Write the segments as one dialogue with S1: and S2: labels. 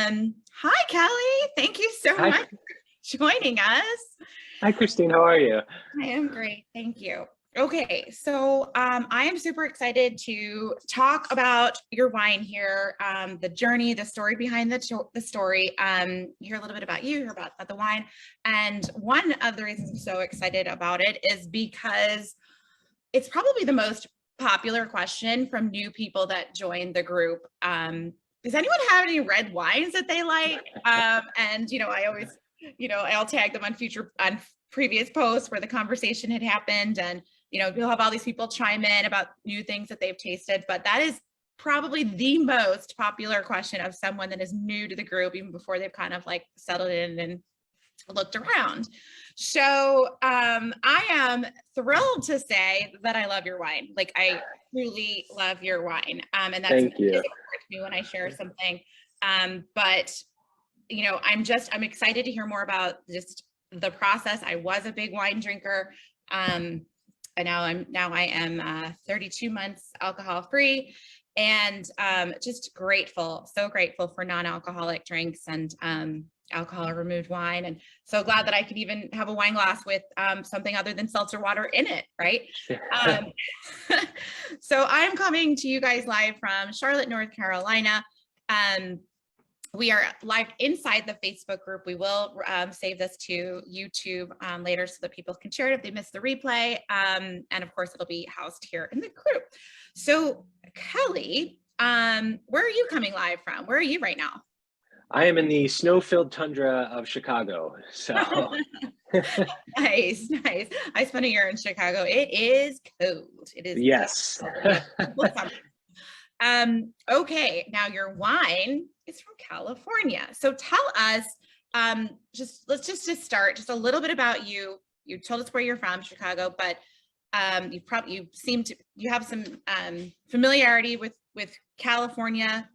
S1: Hi, Kelly. Thank you so
S2: Hi,
S1: much for joining us.
S2: hi, Christine. How are you?
S1: I am great. Thank you. Okay, so I am super excited to talk about your wine here, the journey, the story behind the story, hear a little bit about you, hear about the wine. And one of the reasons I'm so excited about it is because it's probably the most popular question from new people that join the group. Does anyone have any red wines that they like? And I always, I'll tag them on previous posts where the conversation had happened, and you'll have all these people chime in about new things that they've tasted. But that is probably the most popular question of someone that is new to the group, even before they've kind of like settled in and looked around. So I am thrilled to say that I love your wine. Like, I truly love your wine. And that's
S2: Thank you.
S1: important to me when I share something. But I'm excited to hear more about just the process. I was a big wine drinker. And now I am 32 months alcohol free, and just grateful, so grateful for non-alcoholic drinks and alcohol removed wine, and so glad that I could even have a wine glass with something other than seltzer water in it, right? So I'm coming to you guys live from Charlotte, North Carolina. We are live inside the Facebook group. We will save this to YouTube later so that people can share it if they missed the replay. And of course, it'll be housed here in the group. So Kelly, where are you coming live from? Where are you right now?
S2: I am in the snow-filled tundra of Chicago. So
S1: Nice. I spent a year in Chicago. It is cold. It is.
S2: yes.
S1: Okay, now your wine is from California. So tell us, let's just start just a little bit about you. You told us where you're from, Chicago, but you have some familiarity with California.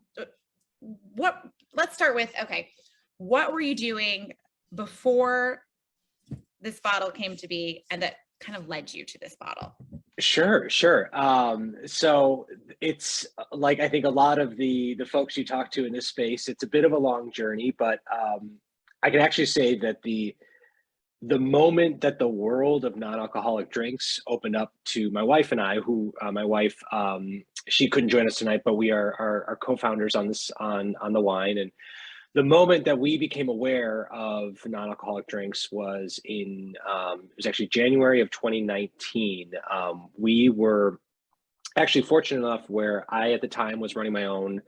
S1: Let's start with, okay, what were you doing before this bottle came to be, and that kind of led you to this bottle?
S2: Sure. So it's like, I think a lot of the folks you talk to in this space, it's a bit of a long journey, but I can actually say that the moment that the world of non-alcoholic drinks opened up to my wife and I, who my wife, she couldn't join us tonight, but we are co-founders on this, on the wine. And the moment that we became aware of non-alcoholic drinks was it was actually January of 2019. We were actually fortunate enough where I, at the time, was running my own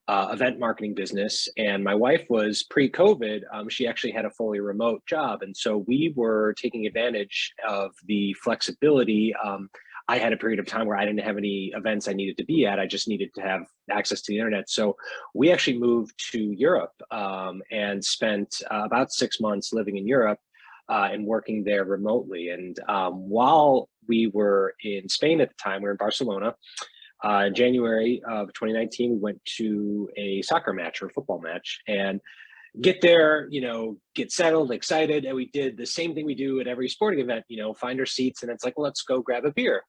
S2: event marketing business, and my wife was pre-COVID. She actually had a fully remote job, and so we were taking advantage of the flexibility. I had a period of time where I didn't have any events I needed to be at. I just needed to have access to the internet. So we actually moved to Europe and spent about 6 months living in Europe and working there remotely. And while we were in Spain at the time, we were in Barcelona. In January of 2019, we went to a soccer match or a football match, and get there, get settled, excited. And we did the same thing we do at every sporting event, find our seats, and it's like, well, let's go grab a beer.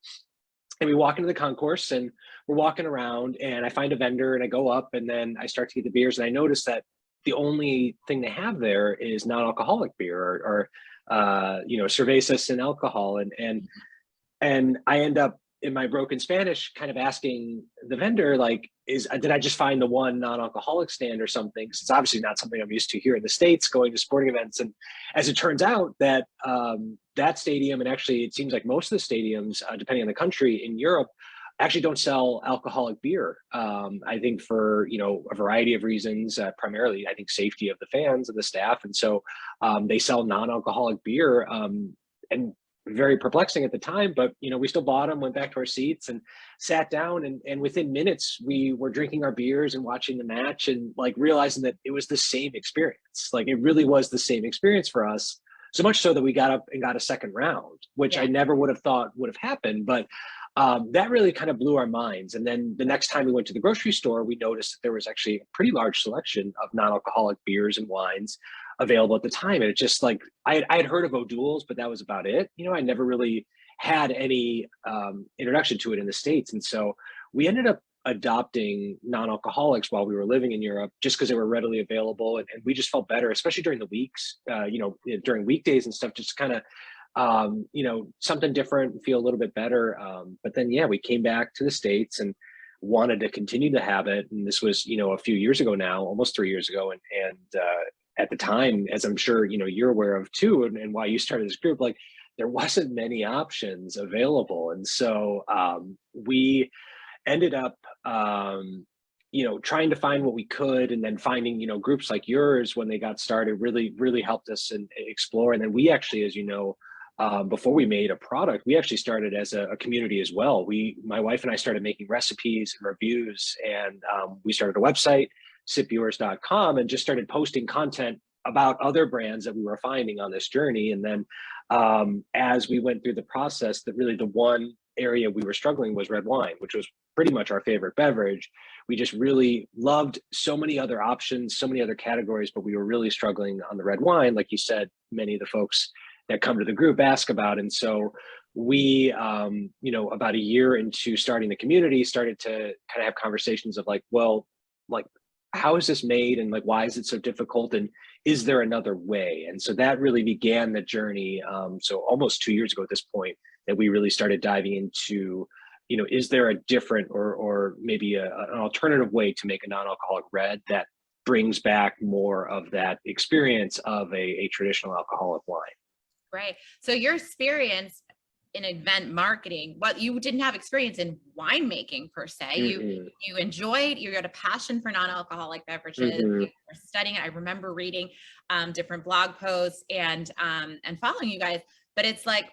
S2: And we walk into the concourse, and we're walking around, and I find a vendor, and I go up, and then I start to get the beers, and I notice that the only thing they have there is non-alcoholic beer or cerveza sin alcohol. And I end up, in my broken Spanish, kind of asking the vendor, like, did I just find the one non-alcoholic stand or something? Because it's obviously not something I'm used to here in the States, going to sporting events. And as it turns out, that that stadium, and actually it seems like most of the stadiums, depending on the country in Europe, actually don't sell alcoholic beer. I think for a variety of reasons, primarily I think safety of the fans and the staff. And so they sell non-alcoholic beer, and very perplexing at the time, but we still bought them, went back to our seats and sat down, and within minutes we were drinking our beers and watching the match, and like realizing that it was the same experience. Like, it really was the same experience for us, so much so that we got up and got a second round, which I never would have thought would have happened. But that really kind of blew our minds. And then the next time we went to the grocery store, we noticed that there was actually a pretty large selection of non-alcoholic beers and wines available at the time. And it just, like, I had heard of O'Doul's, but that was about it. I never really had any introduction to it in the States. And so we ended up adopting non-alcoholics while we were living in Europe, just because they were readily available, and we just felt better, especially during the weeks, during weekdays and stuff, just kind of something different, feel a little bit better. But then, yeah, we came back to the States and wanted to continue the habit. And this was, a few years ago now, almost 3 years ago. And at the time, as I'm sure, you're aware of too, and why you started this group, like there wasn't many options available. And so we ended up, trying to find what we could, and then finding, groups like yours when they got started really, really helped us and explore. And then we actually, as you know, before we made a product, we actually started as a community as well. My wife and I started making recipes and reviews, and we started a website, sipyours.com, and just started posting content about other brands that we were finding on this journey. And then as we went through the process, that really the one area we were struggling was red wine, which was pretty much our favorite beverage. We just really loved so many other options, so many other categories, but we were really struggling on the red wine. Like you said, many of the folks that come to the group ask about. And so we, about a year into starting the community, started to kind of have conversations of like, well, like, how is this made? And like, why is it so difficult? And is there another way? And so that really began the journey. So almost 2 years ago at this point, that we really started diving into, is there a different or maybe an alternative way to make a non-alcoholic red that brings back more of that experience of a traditional alcoholic wine?
S1: Right. So your experience in event marketing, but you didn't have experience in winemaking per se.
S2: Mm-hmm.
S1: You had a passion for non-alcoholic beverages.
S2: Mm-hmm.
S1: You were studying it. I remember reading different blog posts and following you guys. But it's like,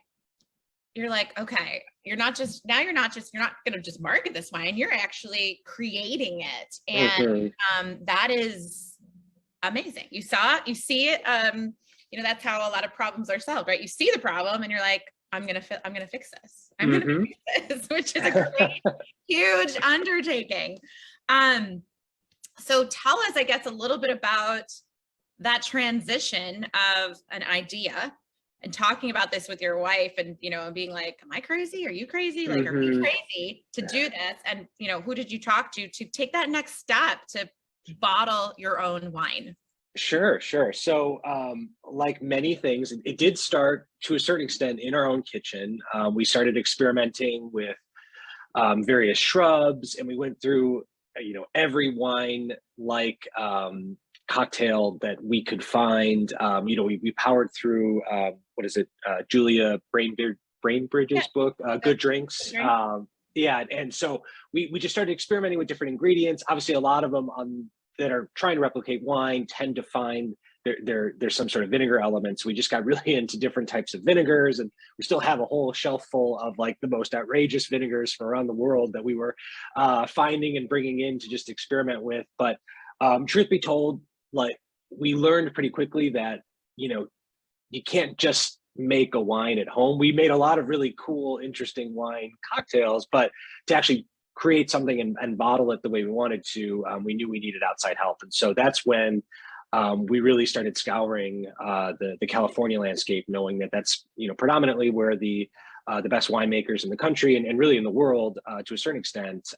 S1: you're like, okay, you're not going to just market this wine. You're actually creating it. And
S2: Mm-hmm.
S1: that is amazing. You see it. That's how a lot of problems are solved, right? You see the problem and you're like, I'm going to fix this. I'm going to fix this, which is a great, huge undertaking. So tell us, I guess, a little bit about that transition of an idea and talking about this with your wife and, being like, am I crazy? Are you crazy? Like, are we crazy to do this? And, who did you talk to take that next step to bottle your own wine?
S2: Sure. So like many things, it did start to a certain extent in our own kitchen. We started experimenting with various shrubs, and we went through, every wine like cocktail that we could find. We powered through, Julia Brainbridge's book, Good Drinks. And so we just started experimenting with different ingredients. Obviously, a lot of them that are trying to replicate wine tend to find there's some sort of vinegar elements. We just got really into different types of vinegars, and we still have a whole shelf full of like the most outrageous vinegars from around the world that we were finding and bringing in to just experiment with. But truth be told, like we learned pretty quickly that, you can't just make a wine at home. We made a lot of really cool, interesting wine cocktails, but to actually create something and bottle it the way we wanted to, we knew we needed outside help. And so that's when we really started scouring the California landscape, knowing that that's, predominantly where the best winemakers in the country and really in the world, to a certain extent,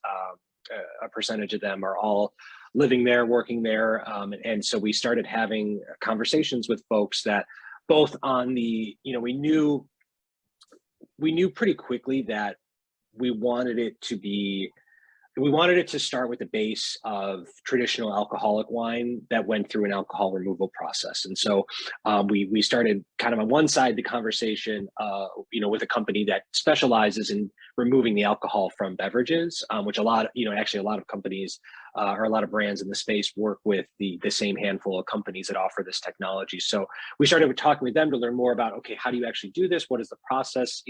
S2: a percentage of them are all living there, working there. And so we started having conversations with folks that both on the, we knew pretty quickly that we wanted it to start with the base of traditional alcoholic wine that went through an alcohol removal process. And so we started kind of on one side the conversation, with a company that specializes in removing the alcohol from beverages, which a lot of companies or a lot of brands in the space work with the same handful of companies that offer this technology. So we started talking with them to learn more about, okay, how do you actually do this? What is the process,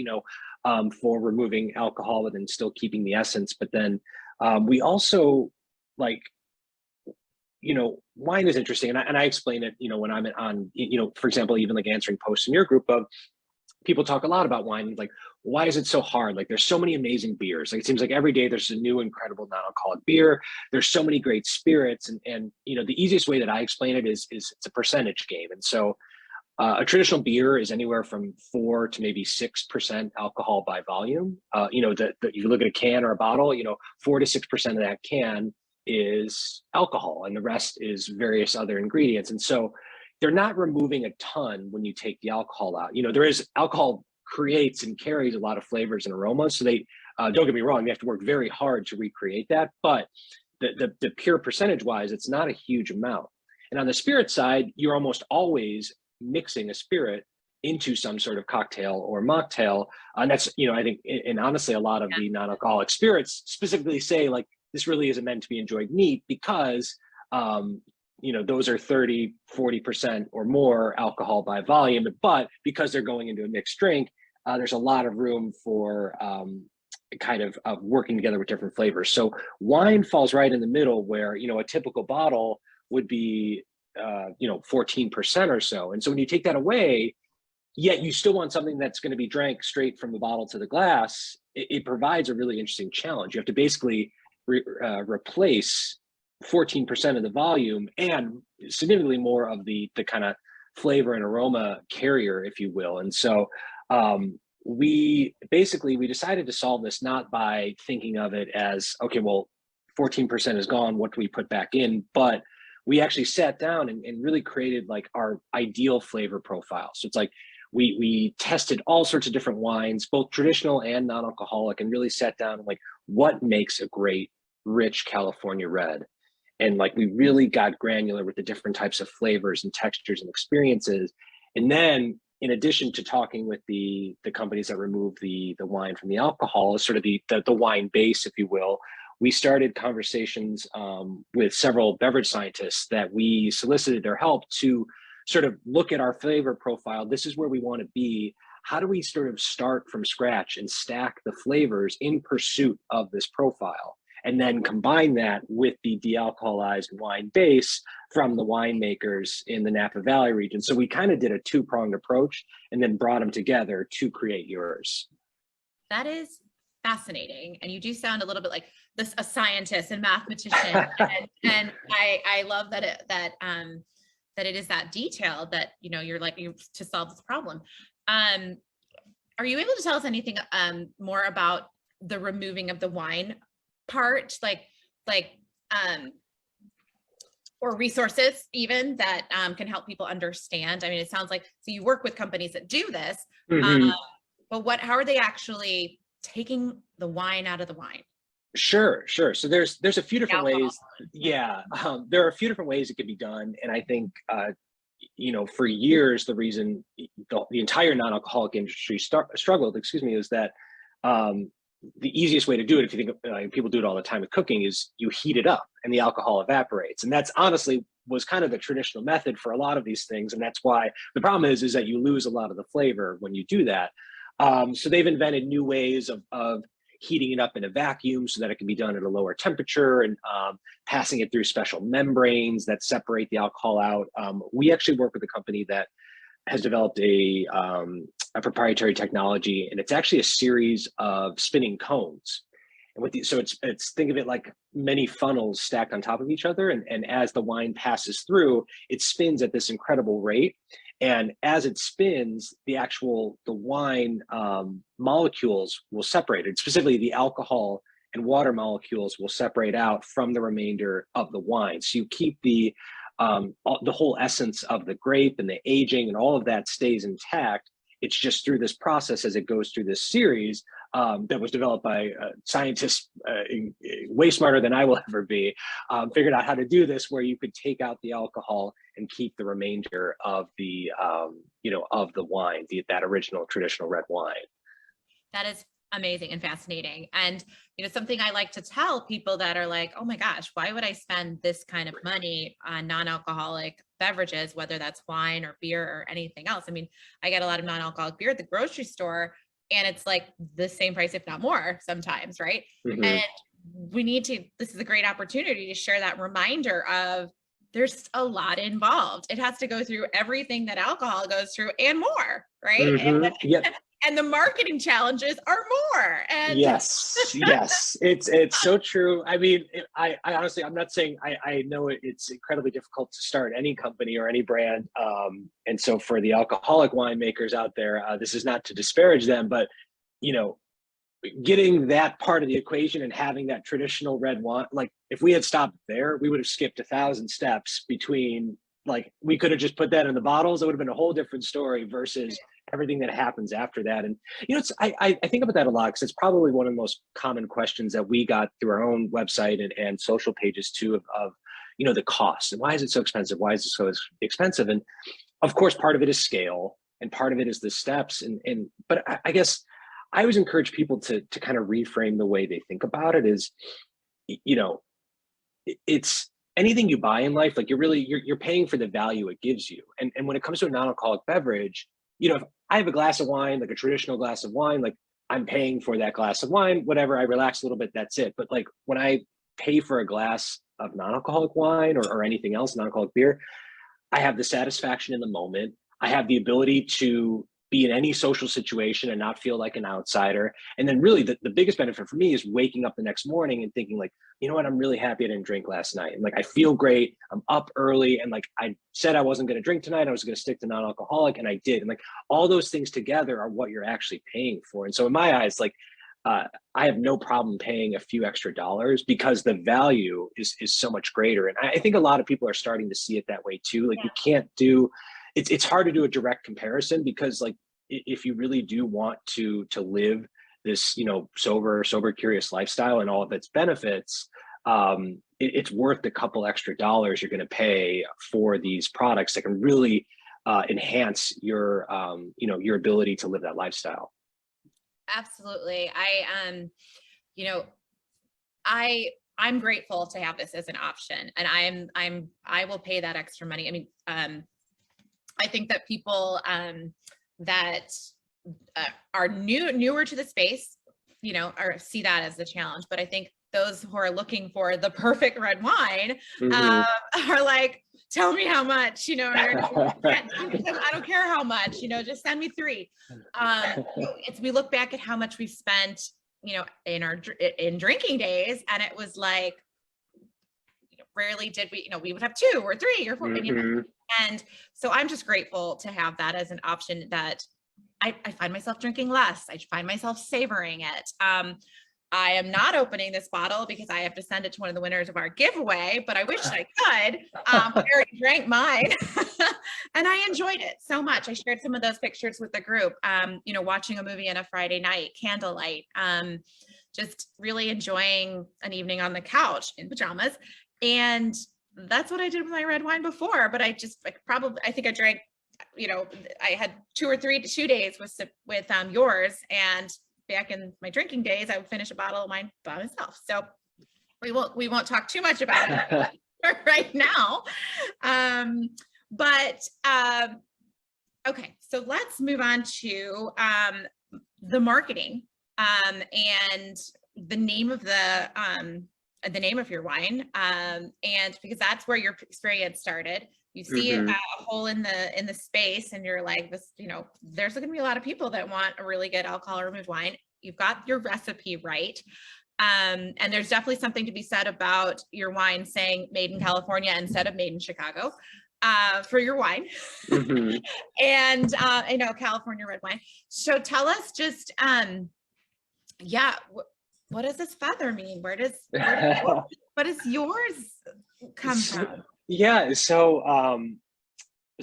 S2: for removing alcohol and then still keeping the essence? But then we also wine is interesting. And I explain it, when I'm on, for example, even like answering posts in your group of people talk a lot about wine. Like, why is it so hard? Like, there's so many amazing beers. Like, it seems like every day there's a new incredible non-alcoholic beer. There's so many great spirits. And the easiest way that I explain it is it's a percentage game. And so A traditional beer is anywhere from 4 to maybe 6% alcohol by volume. You look at a can or a bottle, 4 to 6% of that can is alcohol, and the rest is various other ingredients. And so they're not removing a ton when you take the alcohol out. There is alcohol creates and carries a lot of flavors and aromas. So they don't get me wrong, they have to work very hard to recreate that, but the pure percentage wise, it's not a huge amount. And on the spirit side, you're almost always mixing a spirit into some sort of cocktail or mocktail. And that's, I think, and honestly, a lot of the non-alcoholic spirits specifically say like, this really isn't meant to be enjoyed neat because, those are 30, 40% or more alcohol by volume, but because they're going into a mixed drink, there's a lot of room for kind of working together with different flavors. So wine falls right in the middle where, a typical bottle would be 14% or so. And so when you take that away, yet you still want something that's going to be drank straight from the bottle to the glass, it provides a really interesting challenge. You have to basically replace 14% of the volume and significantly more of the kind of flavor and aroma carrier, if you will. And so we decided to solve this not by thinking of it as, okay, well, 14% is gone, what do we put back in? But we actually sat down and really created like our ideal flavor profile. So it's like we tested all sorts of different wines, both traditional and non-alcoholic, and really sat down and like, what makes a great, rich California red? And like, we really got granular with the different types of flavors and textures and experiences. And then in addition to talking with the companies that remove the wine from the alcohol, sort of the wine base, if you will, we started conversations with several beverage scientists that we solicited their help to sort of look at our flavor profile. This is where we want to be. How do we sort of start from scratch and stack the flavors in pursuit of this profile? And then combine that with the dealcoholized wine base from the winemakers in the Napa Valley region. So we kind of did a two-pronged approach and then brought them together to create yours.
S1: That is fascinating. And you do sound a little bit like a scientist and mathematician. and I love that it is that detailed that, you're like, to solve this problem. Are you able to tell us anything more about the removing of the wine part, or resources even that can help people understand? I mean, it sounds like, so you work with companies that do this, but how are they actually taking the wine out of the wine?
S2: Sure. So there's a few different ways. Yeah. There are a few different ways it could be done. And I think, for years, the reason the entire non-alcoholic industry struggled, is that the easiest way to do it, if you think people do it all the time with cooking, is you heat it up and the alcohol evaporates. And that's honestly was kind of the traditional method for a lot of these things. And that's why the problem is that you lose a lot of the flavor when you do that. So they've invented new ways of heating it up in a vacuum so that it can be done at a lower temperature and passing it through special membranes that separate the alcohol out. We actually work with a company that has developed a proprietary technology, and it's actually a series of spinning cones. And so it's think of it like many funnels stacked on top of each other, and as the wine passes through, it spins at this incredible rate. And as it spins, the wine molecules will separate. And specifically, the alcohol and water molecules will separate out from the remainder of the wine. So you keep the whole essence of the grape and the aging and all of that stays intact. It's just through this process as it goes through this series that was developed by scientists way smarter than I will ever be, figured out how to do this, where you could take out the alcohol and keep the remainder of the of the wine, that original traditional red wine.
S1: That is amazing and fascinating. And, something I like to tell people that are like, oh my gosh, why would I spend this kind of money on non-alcoholic beverages, whether that's wine or beer or anything else? I mean, I get a lot of non-alcoholic beer at the grocery store and it's like the same price, if not more sometimes. Right. Mm-hmm. And this is a great opportunity to share that reminder of there's a lot involved. It has to go through everything that alcohol goes through and more. Right.
S2: Mm-hmm. Yep.
S1: and the marketing challenges are more. And
S2: yes, yes, it's so true. I mean, I honestly, I'm not saying I know it's incredibly difficult to start any company or any brand. And so for the alcoholic winemakers out there, this is not to disparage them, but you know, getting that part of the equation and having that traditional red wine, like if we had stopped there, we would have skipped 1,000 steps between, like we could have just put that in the bottles. It would have been a whole different story versus everything that happens after that. And it's I think about that a lot because it's probably one of the most common questions that we got through our own website and social pages too of the cost and why is it so expensive? Why is it so expensive? And of course, part of it is scale and part of it is the steps. But I guess I always encourage people to kind of reframe the way they think about it is, it's anything you buy in life, like you're paying for the value it gives you. And when it comes to a non-alcoholic beverage, if I have a glass of wine, like a traditional glass of wine, like I'm paying for that glass of wine, whatever, I relax a little bit, that's it. But like when I pay for a glass of non-alcoholic wine or anything else, non-alcoholic beer, I have the satisfaction in the moment. I have the ability to be in any social situation and not feel like an outsider. And then really the biggest benefit for me is waking up the next morning and thinking like, you know what, I'm really happy I didn't drink last night. And like, I feel great. I'm up early. And like, I said I wasn't going to drink tonight. I was going to stick to non-alcoholic and I did. And like all those things together are what you're actually paying for. And so in my eyes, like, I have no problem paying a few extra dollars because the value is so much greater. And I think a lot of people are starting to see it that way too. Like you can't do, it's hard to do a direct comparison because like, if you really do want to live this, sober, curious lifestyle and all of its benefits, it's worth the couple extra dollars you're going to pay for these products that can really enhance your, your ability to live that lifestyle.
S1: Absolutely. I'm grateful to have this as an option and I will pay that extra money. I mean, I think that people, that are newer to the space, or see that as a challenge. But I think those who are looking for the perfect red wine are like, tell me how much, I don't care how much, just send me 3. We look back at how much we spent, in drinking days, and it was like, rarely did we, we would have 2 or 3 or 4, and so I'm just grateful to have that as an option that I find myself drinking less. I find myself savoring it. I am not opening this bottle because I have to send it to one of the winners of our giveaway, but I wish I could. I already drank mine and I enjoyed it so much. I shared some of those pictures with the group, watching a movie on a Friday night, candlelight, just really enjoying an evening on the couch in pajamas. And that's what I did with my red wine before, but I think I drank, I had 2 or 3 days with yours, and back in my drinking days, I would finish a bottle of wine by myself. So we won't talk too much about it right now. Okay, so let's move on to the marketing and the name of your wine, and because that's where your experience started. You see a hole in the space and you're like, this, there's going to be a lot of people that want a really good alcohol removed wine. You've got your recipe right. And there's definitely something to be said about your wine saying made in California instead of made in Chicago, for your wine. And, California red wine. So tell us just, what does this feather mean? What does yours come from?
S2: Yeah. So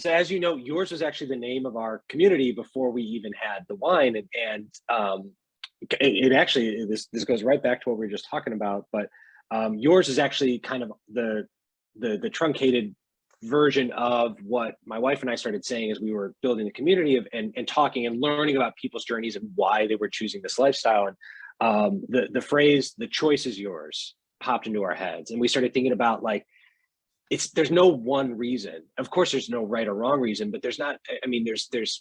S2: as you know, yours was actually the name of our community before we even had the wine. And it actually, this goes right back to what we were just talking about, but yours is actually kind of the truncated version of what my wife and I started saying as we were building the community and talking and learning about people's journeys and why they were choosing this lifestyle. And the phrase, the choice is yours, popped into our heads. And we started thinking about like, there's no one reason. Of course, there's no right or wrong reason, but there's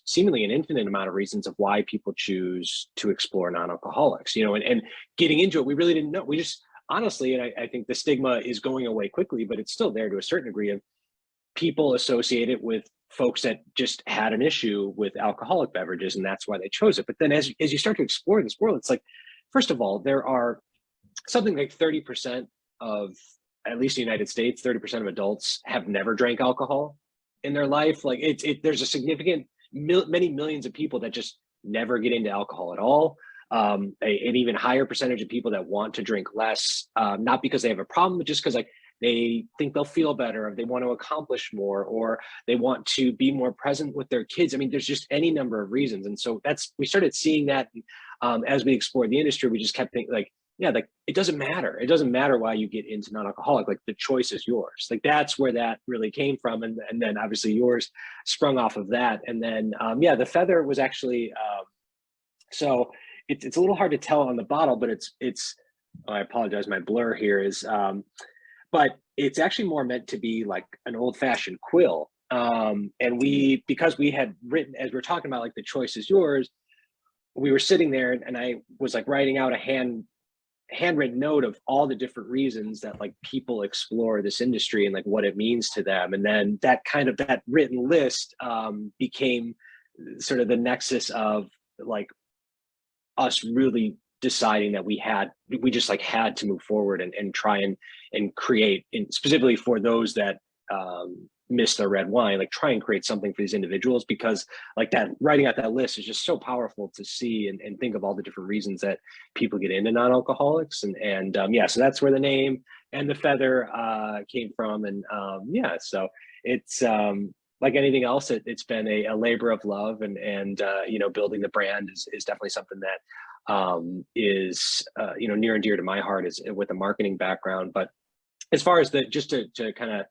S2: seemingly an infinite amount of reasons of why people choose to explore non-alcoholics, and getting into it, we really didn't know. We just honestly, and I think the stigma is going away quickly, but it's still there to a certain degree of people associate it with folks that just had an issue with alcoholic beverages, and that's why they chose it. But then as you start to explore this world, it's like, first of all, there are something like 30% of, at least in the United States, 30% of adults have never drank alcohol in their life. Like there's a significant many millions of people that just never get into alcohol at all. An even higher percentage of people that want to drink less, not because they have a problem, but just because like they think they'll feel better, or they want to accomplish more, or they want to be more present with their kids. I mean, there's just any number of reasons. And so we started seeing that as we explored the industry. We just kept thinking like, yeah, like it doesn't matter. It doesn't matter why you get into non-alcoholic, like the choice is yours. Like that's where that really came from. And then obviously yours sprung off of that. And then, yeah, the feather was actually, so it's a little hard to tell on the bottle, but oh, I apologize. My blur here is, but it's actually more meant to be like an old fashioned quill. And because we had written, as we're talking about like the choice is yours, we were sitting there and I was like writing out a handwritten note of all the different reasons that like people explore this industry and like what it means to them. And then that written list became sort of the nexus of like us really deciding that we just like had to move forward and try and create, specifically for those that miss their red wine, like try and create something for these individuals, because like that writing out that list is just so powerful to see and think of all the different reasons that people get into non-alcoholics. And yeah, so that's where the name and the feather came from. And yeah, so it's like anything else, it's been a labor of love, and you know, building the brand is definitely something that is you know, near and dear to my heart, is with a marketing background. But as far as just to kind of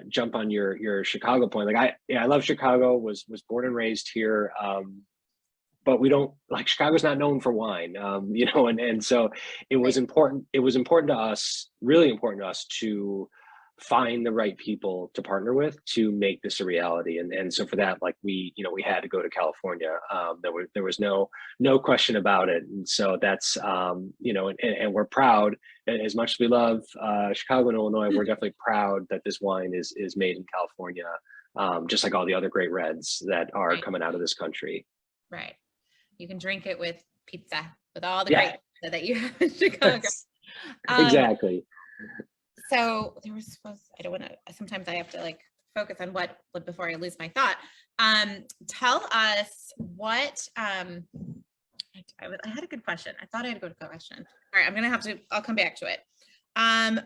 S2: jump on your Chicago point, like I love Chicago, was born and raised here, but we don't, like, Chicago's not known for wine, you know, and so it was important to us, really important to us, to find the right people to partner with to make this a reality. And so for that, like we had to go to California. There was no question about it. And so that's, you know, and we're proud, as much as we love Chicago and Illinois, we're definitely proud that this wine is made in California, just like all the other great reds that are coming out of this country.
S1: Right. You can drink it with pizza, with all the great pizza that you have in Chicago.
S2: Exactly.
S1: So there was, I don't want to, sometimes I have to like focus on what before I lose my thought. Tell us what, I had a good question. I thought I had a good question. All right, I'll come back to it. Oh,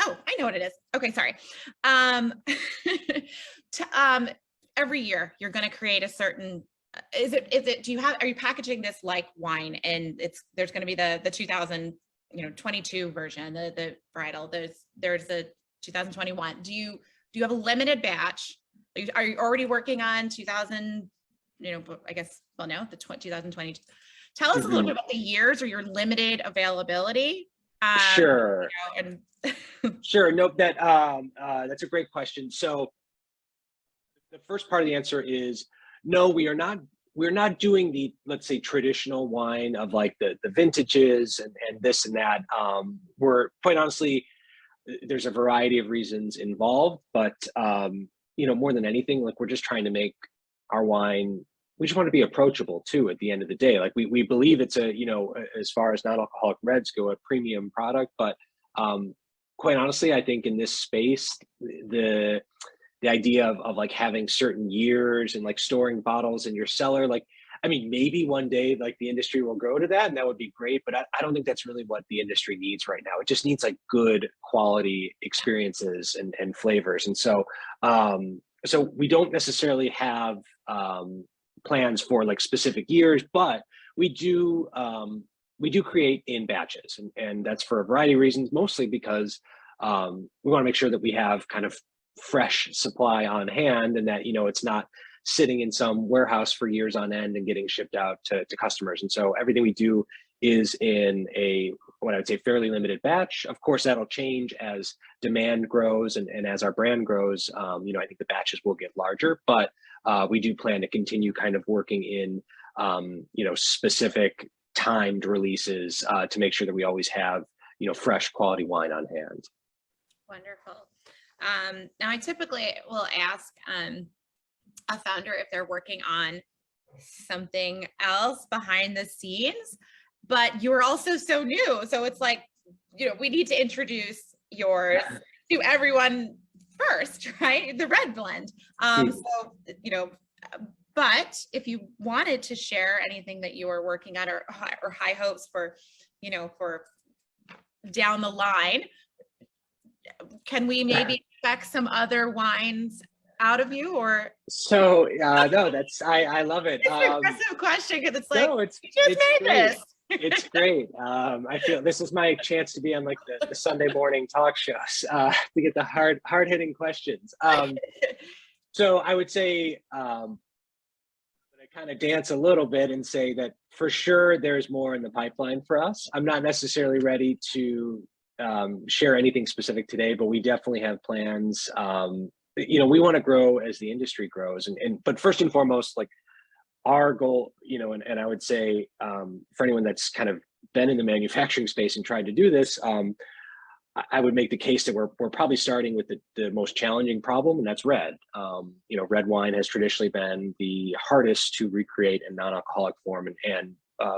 S1: I know what it is. Okay, sorry. Every year you're going to create a certain, are you packaging this like wine, and there's going to be the 2022 version, the varietal, there's the 2021. Do you have a limited batch? Are you already working on 2000, you know, I guess, well, no, the 2022. Tell us a little bit about the years or your limited availability.
S2: Sure.
S1: You know, and
S2: Sure. No, that's a great question. So the first part of the answer is no, we're not doing the, let's say, traditional wine of like the vintages and this and that. We're, quite honestly, there's a variety of reasons involved, but you know, more than anything, like we're just trying to make our wine, we just want to be approachable too at the end of the day. Like we believe it's a, you know, as far as non-alcoholic reds go, a premium product, but quite honestly, I think in this space, the idea of like having certain years and like storing bottles in your cellar, like, I mean, maybe one day like the industry will grow to that and that would be great, but I don't think that's really what the industry needs right now. It just needs like good quality experiences and flavors. And so, so we don't necessarily have plans for like specific years, but we do create in batches, and that's for a variety of reasons, mostly because we want to make sure that we have kind of fresh supply on hand, and that, you know, it's not sitting in some warehouse for years on end and getting shipped out to customers. And so everything we do is in a, what I would say, fairly limited batch. Of course, that'll change as demand grows and as our brand grows. You know, I think the batches will get larger, but we do plan to continue kind of working in, you know, specific timed releases to make sure that we always have, you know, fresh quality wine on hand.
S1: Wonderful. Now I typically will ask a founder if they're working on something else behind the scenes, but you're also so new. So it's like, we need to introduce yours to everyone first, right? The red blend. So, but if you wanted to share anything that you are working on or high hopes for, for down the line, can we maybe expect some other wines out of you? Or
S2: so no, that's I love it.
S1: it's an aggressive question because it's like,
S2: No,
S1: you just made
S2: great.
S1: this.
S2: It's great. I feel this is my chance to be on like the Sunday morning talk shows to get the hard hitting questions. So I would say I kind of dance a little bit and say that for sure there's more in the pipeline for us. I'm not necessarily ready to share anything specific today, but we definitely have plans. We want to grow as the industry grows, but first and foremost, like our goal, and I would say for anyone that's kind of been in the manufacturing space and tried to do this, I would make the case that we're probably starting with the most challenging problem, and that's red. Red wine has traditionally been the hardest to recreate in non-alcoholic form, and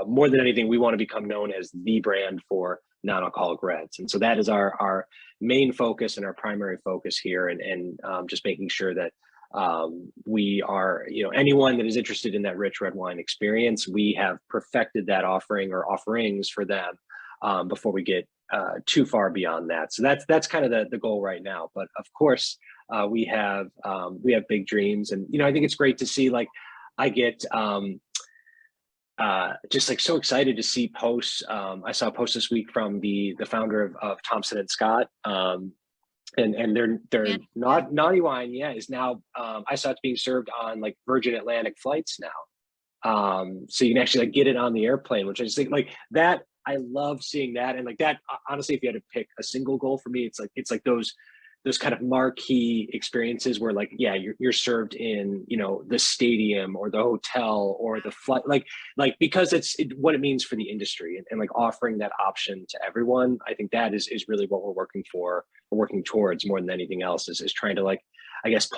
S2: more than anything, we want to become known as the brand for non-alcoholic reds. And so that is our main focus and our primary focus here, and just making sure that we are, anyone that is interested in that rich red wine experience, we have perfected that offering or offerings for them before we get too far beyond that. So that's kind of the goal right now. But of course, we have big dreams, and I think it's great to see. Like, I get just like so excited to see posts. I saw a post this week from the founder of Thompson and Scott. And their naughty wine, is now I saw it's being served on like Virgin Atlantic flights now. So you can actually like get it on the airplane, which I just think like that. I love seeing that. And like that, honestly, if you had to pick a single goal for me, it's like those kind of marquee experiences where like, you're served in, the stadium or the hotel or the flight, like because it's what it means for the industry, and like offering that option to everyone. I think that is really what we're working towards more than anything else, is trying to like, I guess,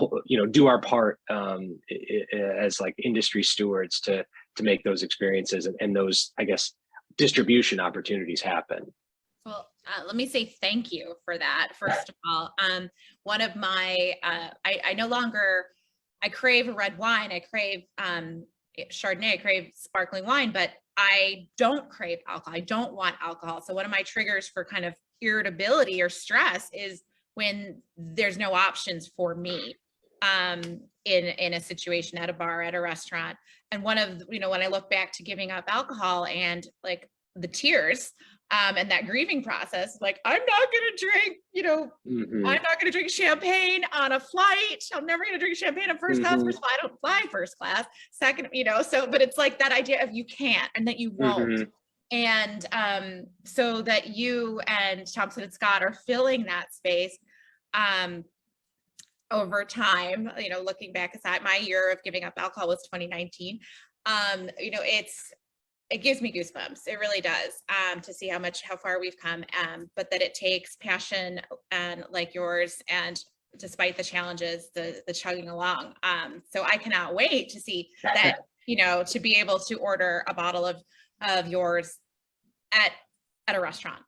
S2: do our part as like industry stewards to make those experiences and those, I guess, distribution opportunities happen.
S1: Well, let me say thank you for that. First of all, one of my, I no longer, I crave a red wine. I crave Chardonnay, I crave sparkling wine, but I don't crave alcohol. I don't want alcohol. So one of my triggers for kind of irritability or stress is when there's no options for me in a situation at a bar, at a restaurant. And one of, when I look back to giving up alcohol and like the tears, and that grieving process, like, I'm not going to drink, I'm not going to drink champagne on a flight. I'm never going to drink champagne on first class. First of all, I don't fly first class. Second, but it's like that idea of you can't and that you won't. And so that you and Thompson and Scott are filling that space over time, looking back at my year of giving up alcohol was 2019. It gives me goosebumps. It really does, to see how far we've come, but that it takes passion and like yours, and despite the challenges, the chugging along. So I cannot wait to see that, to be able to order a bottle of yours at a restaurant,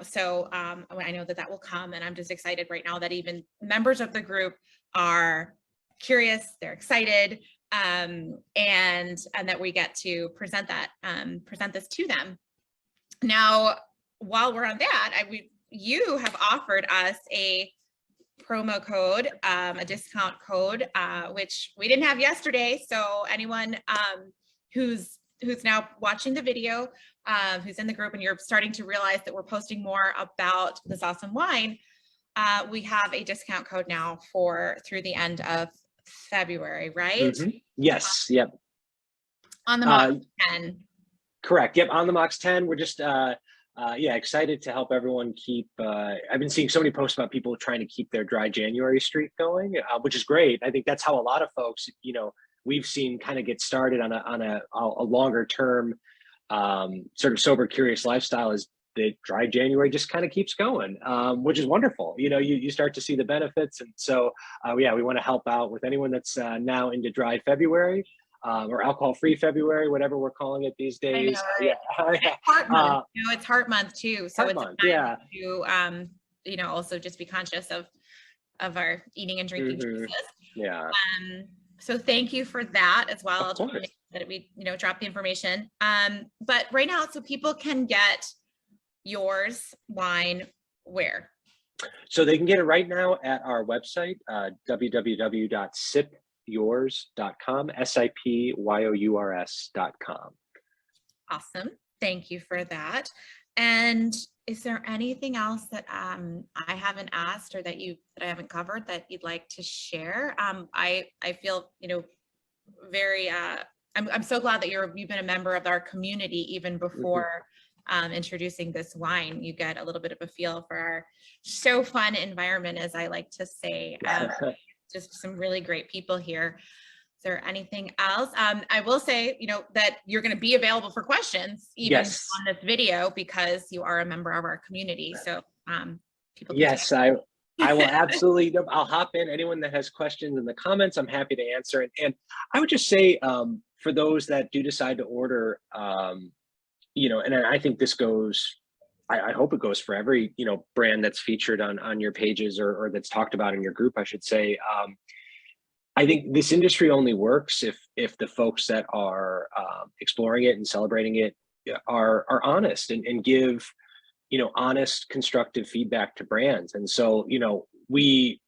S1: so I know that will come, and I'm just excited right now that even members of the group are curious, they're excited, and that we get to present this to them. Now, while we're on that, you have offered us a promo code, a discount code, which we didn't have yesterday. So anyone who's now watching the video, who's in the group, and you're starting to realize that we're posting more about this awesome wine, we have a discount code now through the end of February, right?
S2: Yes. Yep.
S1: On the Mox 10.
S2: Correct. Yep. On the Mox 10. We're just excited to help everyone keep. I've been seeing so many posts about people trying to keep their dry January streak going, which is great. I think that's how a lot of folks, we've seen kind of get started on a longer term sort of sober, curious lifestyle, is the dry January just kind of keeps going, which is wonderful. You start to see the benefits. And so, yeah, we want to help out with anyone that's now into dry February, or alcohol-free February, whatever we're calling it these
S1: I know,
S2: days.
S1: right?
S2: Yeah.
S1: Heart month. It's heart month too. So
S2: Heart
S1: it's a
S2: month,
S1: time
S2: yeah.
S1: to, also just be conscious of our eating and drinking
S2: Mhm.
S1: choices.
S2: Yeah,
S1: So thank you for that as well.
S2: of
S1: I'll try to
S2: course.
S1: make sure that we, drop the information. But right now, so people can get yours wine where?
S2: So they can get it right now at our website, www.sipyours.com, SIPYOURS.com.
S1: Awesome. Thank you for that. And is there anything else that I haven't asked or that I haven't covered that you'd like to share? I feel very I'm so glad that you've been a member of our community even before introducing this wine. You get a little bit of a feel for our so fun environment, as I like to say. Just some really great people here. Is there anything else? I will say, that you're going to be available for questions even
S2: Yes.
S1: on this video because you are a member of our community. So people can
S2: Yes, I will absolutely. I'll hop in. Anyone that has questions in the comments, I'm happy to answer. And I would just say, for those that do decide to order, and I think this goes, I hope it goes for every, brand that's featured on your pages, or that's talked about in your group, I should say. I think this industry only works if the folks that are exploring it and celebrating it are honest and give honest, constructive feedback to brands. And so we've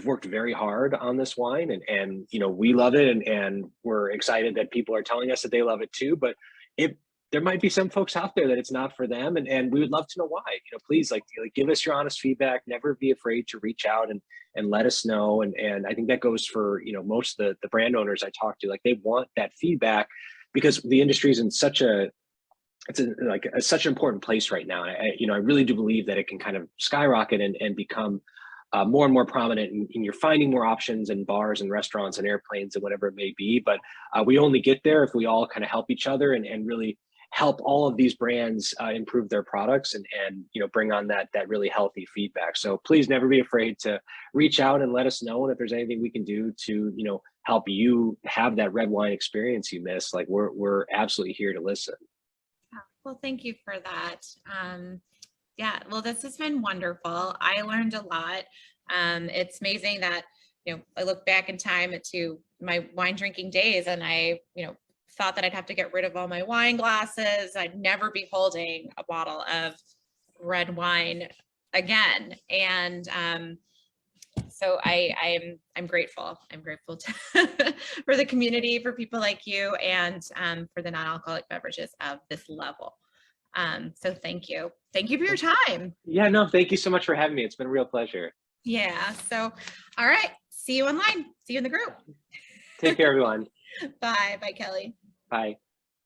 S2: worked very hard on this wine, and we love it, and we're excited that people are telling us that they love it too. But there might be some folks out there that it's not for them, and we would love to know why. Please, like give us your honest feedback. Never be afraid to reach out and let us know. And I think that goes for most of the brand owners I talk to. Like, they want that feedback because the industry is in such a such an important place right now. I really do believe that it can kind of skyrocket and become more and more prominent, and you're finding more options in bars and restaurants and airplanes and whatever it may be. But we only get there if we all kind of help each other and really help all of these brands improve their products and bring on that really healthy feedback. So please never be afraid to reach out and let us know. And if there's anything we can do to help you have that red wine experience you miss, like we're absolutely here to listen.
S1: Well, thank you for that. Yeah, well, this has been wonderful. I learned a lot. It's amazing that, I look back in time to my wine drinking days, and I, thought that I'd have to get rid of all my wine glasses. I'd never be holding a bottle of red wine again. And so I'm grateful. I'm grateful for the community, for people like you, and for the non-alcoholic beverages of this level. So thank you. Thank you for your time.
S2: Yeah, no, thank you so much for having me. It's been a real pleasure.
S1: Yeah. So, all right. See you online. See you in the group.
S2: Take care, everyone.
S1: Bye. Bye, Kelly.
S2: Bye.